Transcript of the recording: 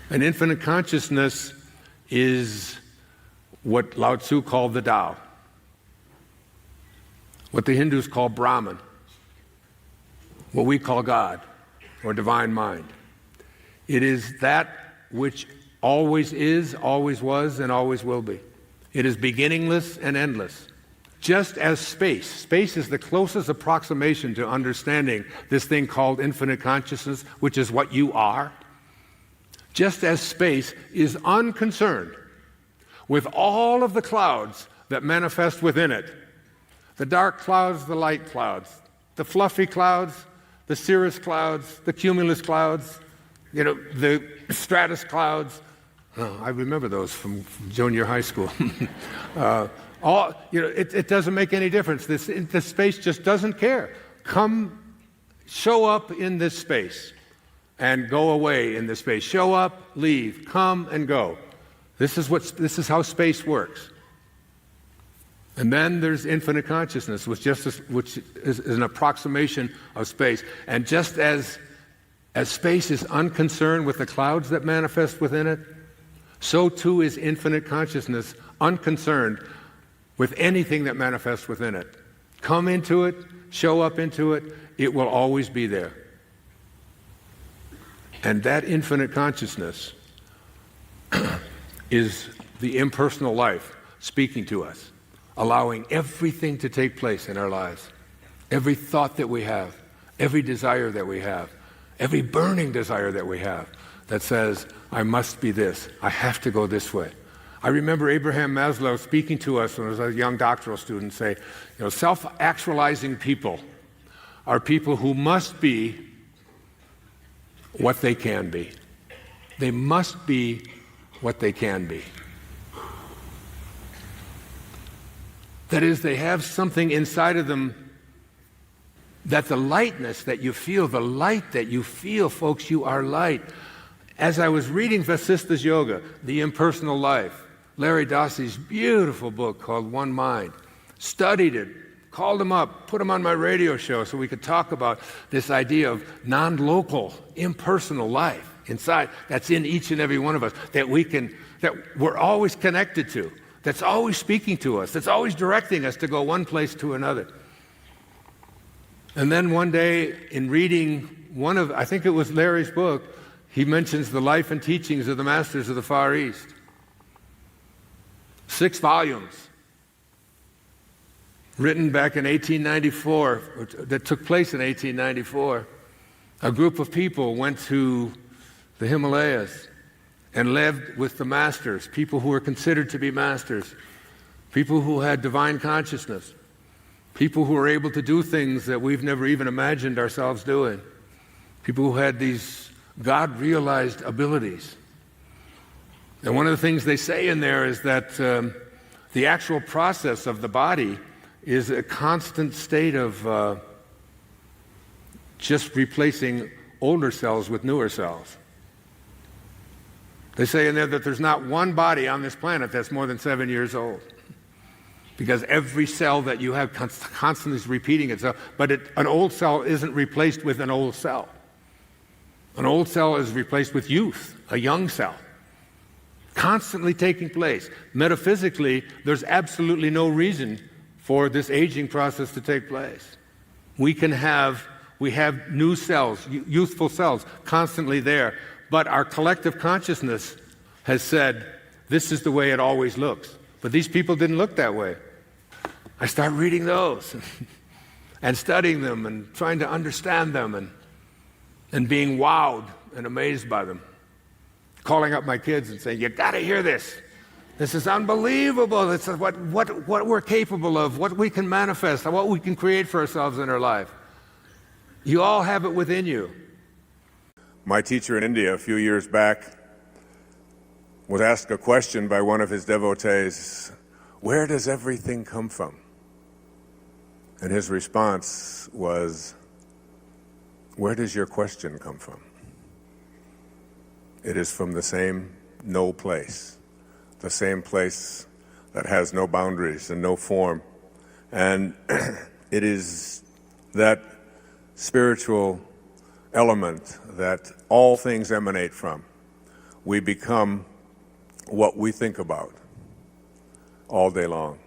And infinite consciousness is what Lao Tzu called the Tao, what the Hindus call Brahman, what we call God or divine mind. It is that which always is, always was, and always will be. It is beginningless and endless. Just as space is the closest approximation to understanding this thing called infinite consciousness, which is what you are. Just as space is unconcerned with all of the clouds that manifest within it, the dark clouds, the light clouds, the fluffy clouds, the cirrus clouds, the cumulus clouds, the stratus clouds. Oh, I remember those from junior high school. It doesn't make any difference. This space just doesn't care. Come, show up in this space and go away in this space. Show up, leave, come and go. This is how space works. And then there's infinite consciousness, which is an approximation of space. And just as space is unconcerned with the clouds that manifest within it, so too is infinite consciousness unconcerned with anything that manifests within it. Come into it, show up into it, it will always be there. And that infinite consciousness is the impersonal life speaking to us, allowing everything to take place in our lives. Every thought that we have, every desire that we have, every burning desire that we have that says, I must be this, I have to go this way. I remember Abraham Maslow speaking to us when I was a young doctoral student, say, self-actualizing people are people who must be what they can be. They must be what they can be. That is, they have something inside of them that the lightness that you feel, the light that you feel, folks, you are light. As I was reading Vasista's Yoga, The Impersonal Life, Larry Dossey's beautiful book called One Mind, studied it, called him up, put him on my radio show so we could talk about this idea of non-local, impersonal life inside, that's in each and every one of us, that we're always connected to, that's always speaking to us, that's always directing us to go one place to another. And then one day in reading I think it was Larry's book, he mentions the life and teachings of the masters of the Far East. 6 volumes, written back in 1894, that took place in 1894. A group of people went to the Himalayas and lived with the masters, people who were considered to be masters, people who had divine consciousness, people who were able to do things that we've never even imagined ourselves doing, people who had these God-realized abilities. And one of the things they say in there is that the actual process of the body is a constant state of just replacing older cells with newer cells. They say in there that there's not one body on this planet that's more than 7 years old, because every cell that you have constantly is repeating itself, but an old cell isn't replaced with an old cell. An old cell is replaced with youth, a young cell, constantly taking place. Metaphysically, there's absolutely no reason for this aging process to take place. We have new cells, youthful cells, constantly there, but our collective consciousness has said, this is the way it always looks. But these people didn't look that way. I start reading those and studying them and trying to understand them and being wowed and amazed by them. Calling up my kids and saying, you gotta hear this. This is unbelievable. This is what we're capable of, what we can manifest, what we can create for ourselves in our life. You all have it within you. My teacher in India a few years back was asked a question by one of his devotees, where does everything come from? And his response was, where does your question come from? It is from the same no place, the same place that has no boundaries and no form. And it is that spiritual element that all things emanate from. we become what we think about all day long.